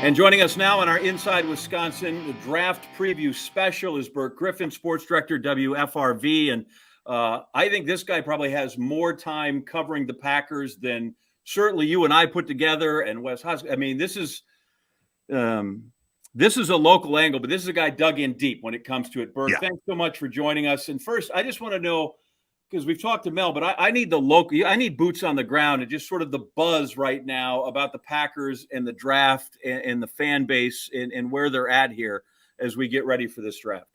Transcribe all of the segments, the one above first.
And joining us now on our Inside Wisconsin the draft preview special is Burke Griffin, Sports Director, WFRV. And I think this guy probably has more time covering the Packers than certainly you and I put together, and Wes Hoskins. I mean, this is a local angle, but this is a guy dug in deep when it comes to it. Burke, Thanks so much for joining us. And first, I just want to know, because we've talked to Mel, but I need I need boots on the ground and just sort of the buzz right now about the Packers and the draft and the fan base and where they're at here as we get ready for this draft.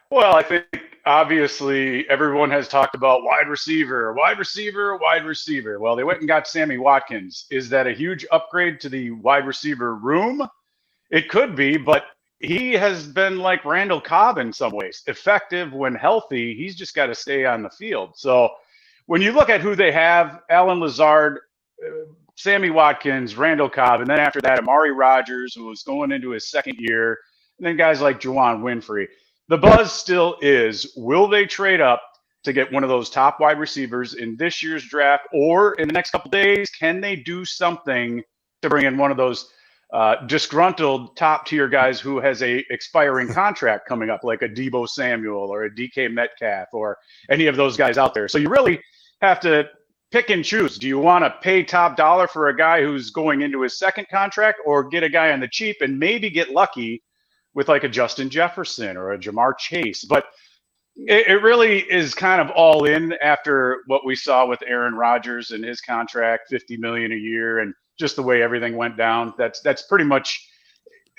Well, I think obviously everyone has talked about wide receiver. Well, they went and got Sammy Watkins. Is that a huge upgrade to the wide receiver room? It could be, but he has been like Randall Cobb in some ways, effective when healthy. He's just got to stay on the field. So when you look at who they have, Alan Lazard, Sammy Watkins, Randall Cobb, and then after that, Amari Rodgers, who was going into his second year, and then guys like Juwan Winfrey. The buzz still is, will they trade up to get one of those top wide receivers in this year's draft, or in the next couple of days, can they do something to bring in one of those disgruntled top tier guys who has a expiring contract coming up, like a Deebo Samuel or a DK Metcalf or any of those guys out there? So you really have to pick and choose. Do you want to pay top dollar for a guy who's going into his second contract, or get a guy on the cheap and maybe get lucky with like a Justin Jefferson or a Jamar Chase? But it really is kind of all in after what we saw with Aaron Rodgers and his contract, $50 million a year, and just the way everything went down. That's pretty much,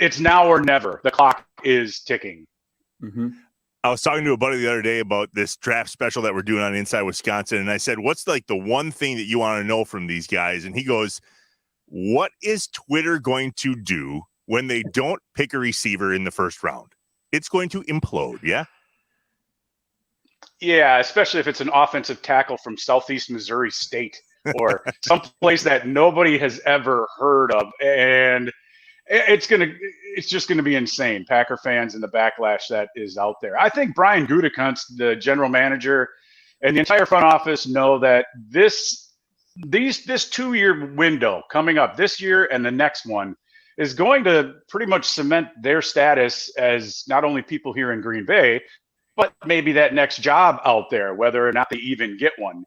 it's now or never. The clock is ticking. Mm-hmm. I was talking to a buddy the other day about this draft special that we're doing on Inside Wisconsin, and I said, what's like the one thing that you want to know from these guys? And he goes, what is Twitter going to do when they don't pick a receiver in the first round? It's going to implode, yeah? Yeah, especially if it's an offensive tackle from Southeast Missouri State or someplace that nobody has ever heard of. And it's just going to be insane, Packer fans, and the backlash that is out there. I think Brian Gutekunst, the general manager, and the entire front office know that this 2-year window coming up this year and the next one is going to pretty much cement their status as not only people here in Green Bay, but maybe that next job out there, whether or not they even get one.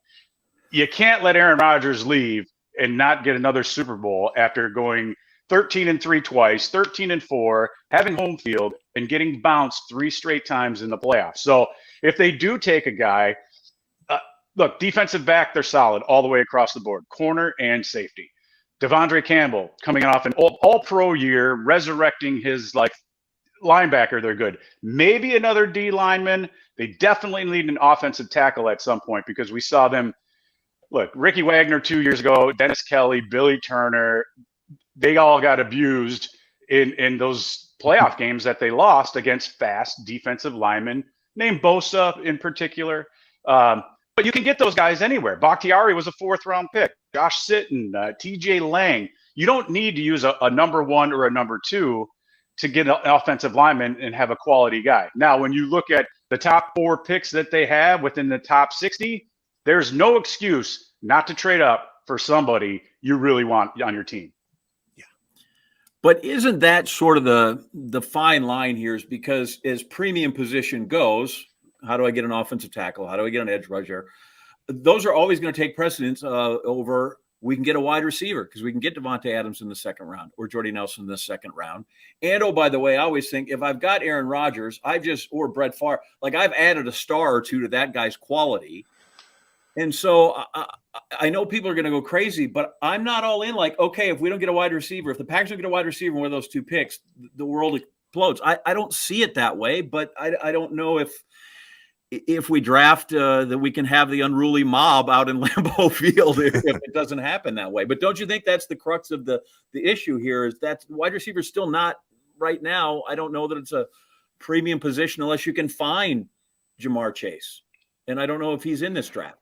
You can't let Aaron Rodgers leave and not get another Super Bowl after going 13-3 twice, 13-4, having home field, and getting bounced 3 straight times in the playoffs. So if they do take a guy, look, defensive back, they're solid all the way across the board, corner and safety. Devondre Campbell coming off an all-pro year, resurrecting his linebacker, they're good. Maybe another D lineman. They definitely need an offensive tackle at some point, because we saw them. Look, Ricky Wagner 2 years ago, Dennis Kelly, Billy Turner, they all got abused in those playoff games that they lost against fast defensive linemen, named Bosa in particular. But you can get those guys anywhere. Bakhtiari was a 4th-round pick. Josh Sitton, TJ Lang. You don't need to use a number 1 or a number 2 to get an offensive lineman and have a quality guy. Now, when you look at the top 4 picks that they have within the top 60, there's no excuse not to trade up for somebody you really want on your team. Yeah. But isn't that sort of the fine line here? Is because as premium position goes, how do I get an offensive tackle? How do I get an edge rusher? Those are always going to take precedence over we can get a wide receiver, because we can get Devontae Adams in the second round or Jordy Nelson in the second round. And, oh, by the way, I always think if I've got Aaron Rodgers, or Brett Favre, I've added a star or two to that guy's quality. And so I know people are going to go crazy, but I'm not all in okay, if we don't get a wide receiver, if the Packers don't get a wide receiver in one of those 2 picks, the world explodes. I don't see it that way, but I don't know if we draft that we can have the unruly mob out in Lambeau Field if it doesn't happen that way. But don't you think that's the crux of the issue here, is that wide receiver is still not right now? I don't know that it's a premium position unless you can find Jamar Chase. And I don't know if he's in this draft.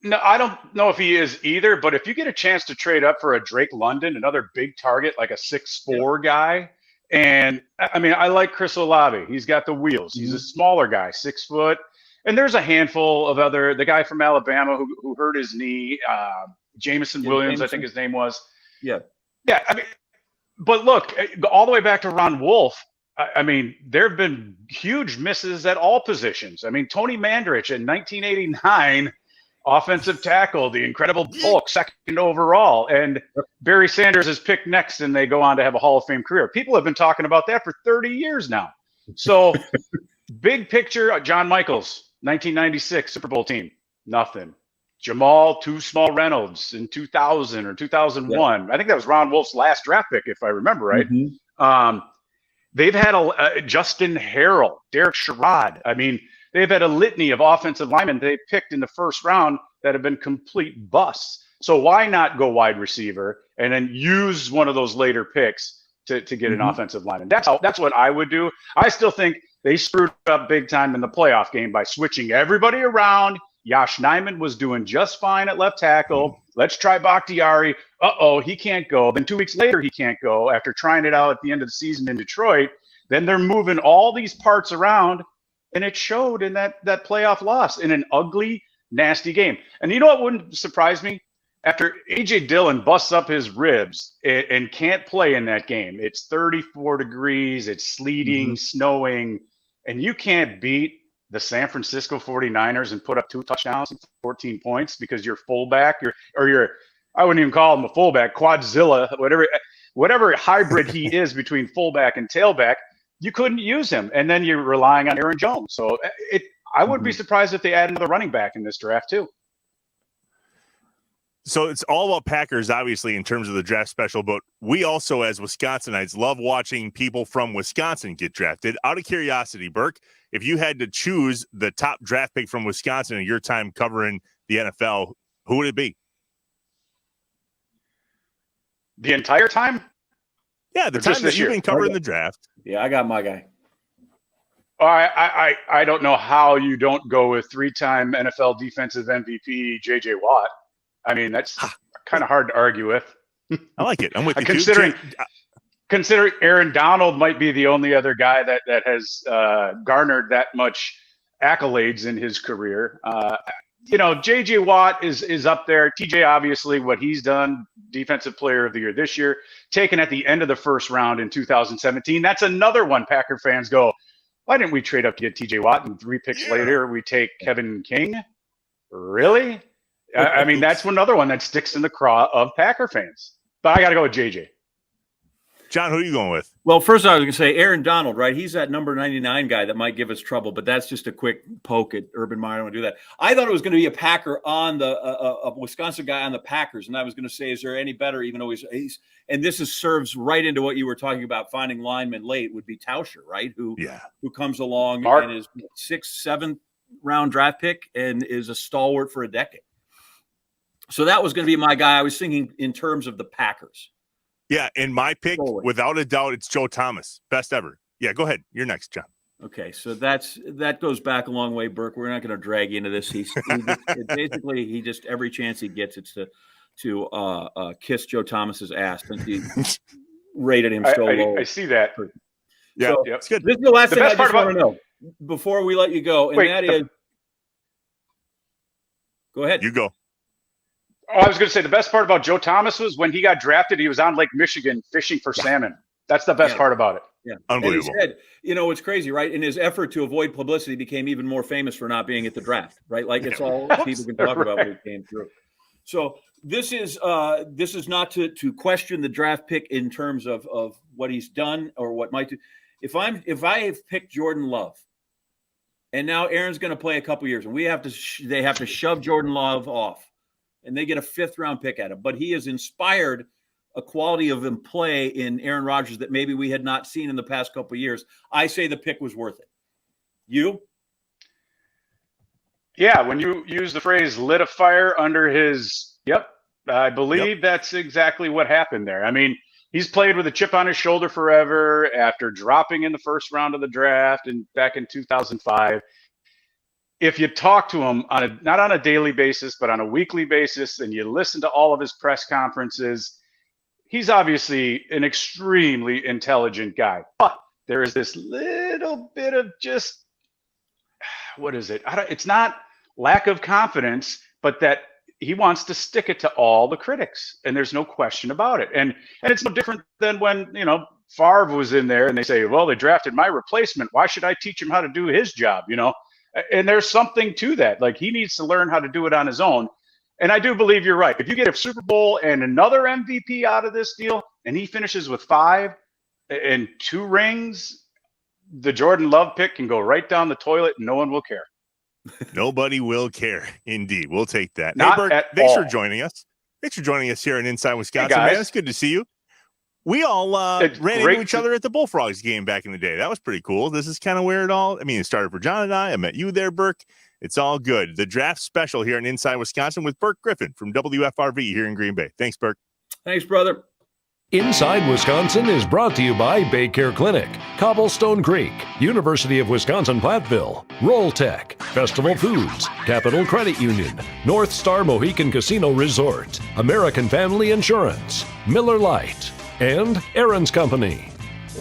No, I don't know if he is either, but if you get a chance to trade up for a Drake London, another big target, like a 6'4" guy, and I mean, I like Chris Olave. He's got the wheels. He's a smaller guy, 6 foot. And there's a handful of the guy from Alabama who hurt his knee, Jamison Williams, I think his name was. Yeah. Yeah, I mean, but look, all the way back to Ron Wolf. I mean, there have been huge misses at all positions. I mean, Tony Mandrich in 1989, offensive tackle, the Incredible Hulk, second overall, and Barry Sanders is picked next, and they go on to have a Hall of Fame career. People have been talking about that for 30 years now. So, big picture, John Michaels, 1996 Super Bowl team, nothing. Jamal Too Small Reynolds in 2000 or 2001. Yeah. I think that was Ron Wolf's last draft pick, if I remember right. Mm-hmm. They've had a Justin Harrell, Derek Sherrod. I mean, they've had a litany of offensive linemen they picked in the first round that have been complete busts. So why not go wide receiver and then use one of those later picks to get an offensive lineman? That's what I would do. I still think they screwed up big time in the playoff game by switching everybody around. Yosh Nijman was doing just fine at left tackle. Let's try Bakhtiari. He can't go. Then 2 weeks later, he can't go after trying it out at the end of the season in Detroit. Then they're moving all these parts around, and it showed in that playoff loss in an ugly, nasty game. And you know what wouldn't surprise me? After A.J. Dillon busts up his ribs and can't play in that game, it's 34 degrees, it's sleeting, snowing, and you can't beat the San Francisco 49ers and put up 2 touchdowns and 14 points because your fullback, I wouldn't even call him a fullback, quadzilla, whatever hybrid he is between fullback and tailback, you couldn't use him. And then you're relying on Aaron Jones. So I wouldn't be surprised if they add another running back in this draft too. So it's all about Packers, obviously, in terms of the draft special, but we also, as Wisconsinites, love watching people from Wisconsin get drafted. Out of curiosity, Burke, if you had to choose the top draft pick from Wisconsin in your time covering the NFL, who would it be? The entire time? Yeah, the time that you've been covering the draft. Yeah, I got my guy. I don't know how you don't go with 3-time NFL defensive MVP J.J. Watt. I mean, that's kind of hard to argue with. I like it. I'm with you. Considering Aaron Donald might be the only other guy that has garnered that much accolades in his career. J.J. Watt is up there. TJ, obviously, what he's done, Defensive Player of the Year this year, taken at the end of the first round in 2017. That's another one Packer fans go, why didn't we trade up to get TJ Watt? And 3 picks later, we take Kevin King? Really? I mean, that's another one that sticks in the craw of Packer fans. But I got to go with JJ. John, who are you going with? Well, first I was going to say Aaron Donald, right? He's that number 99 guy that might give us trouble, but that's just a quick poke at Urban Meyer. I don't want to do that. I thought it was going to be a Packer on a Wisconsin guy on the Packers, and I was going to say, is there any better, even though he's and this serves right into what you were talking about, finding linemen late, would be Tauscher, right? Who comes along and is 6th, 7th round draft pick and is a stalwart for a decade. So that was going to be my guy. I was thinking in terms of the Packers. Yeah, and my pick, without a doubt, it's Joe Thomas. Best ever. Yeah, go ahead. You're next, John. Okay, so that goes back a long way, Burke. We're not going to drag you into this. He just every chance he gets, it's to kiss Joe Thomas's ass since he rated him so low. I see that. Yeah, so, it's good. This is the last thing I just want to know before we let you go, and go ahead. You go. Oh, I was going to say the best part about Joe Thomas was when he got drafted, he was on Lake Michigan fishing for salmon. That's the best part about it. Yeah, unbelievable. And he said, it's crazy, right? In his effort to avoid publicity, he became even more famous for not being at the draft, right? Like it's all people can talk about when he came through. So this is not to question the draft pick in terms of what he's done or what might do. If I have picked Jordan Love, and now Aaron's going to play a couple years, and they have to shove Jordan Love off. And they get a 5th round pick at him. But he has inspired a quality of him play in Aaron Rodgers that maybe we had not seen in the past couple of years. I say the pick was worth it. You? Yeah, when you use the phrase lit a fire under his, I believe that's exactly what happened there. I mean, he's played with a chip on his shoulder forever after dropping in the first round of the draft and back in 2005. If you talk to him not on a daily basis, but on a weekly basis, and you listen to all of his press conferences, he's obviously an extremely intelligent guy. But there is this little bit of just, what is it? It's not lack of confidence, but that he wants to stick it to all the critics, and there's no question about it. And it's no different than when, Favre was in there and they say, well, they drafted my replacement. Why should I teach him how to do his job? And there's something to that. Like, he needs to learn how to do it on his own. And I do believe you're right. If you get a Super Bowl and another MVP out of this deal, and he finishes with 5 and 2 rings, the Jordan Love pick can go right down the toilet and no one will care. Nobody will care. Indeed. We'll take that. Not hey, Burke, at thanks all. for joining us. Thanks for joining us here in Inside Wisconsin. Hey, Man, it's good to see you. We all ran into each other at the Bullfrogs game back in the day. That was pretty cool. This is kind of where it started for John and I. I met you there, Burke. It's all good. The draft special here in Inside Wisconsin with Burke Griffin from WFRV here in Green Bay. Thanks, Burke. Thanks, brother. Inside Wisconsin is brought to you by Baycare Clinic, Cobblestone Creek, University of Wisconsin-Platteville, Roll Tech, Festival Foods, Capital Credit Union, North Star Mohican Casino Resort, American Family Insurance, Miller Lite, and Aaron's Company.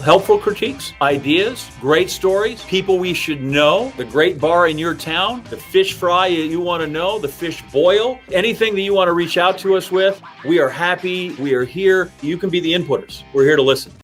Helpful critiques, ideas, great stories, people we should know, the great bar in your town, the fish fry you want to know, the fish boil, anything that you want to reach out to us with. We are happy. We are here. You can be the inputters. We're here to listen.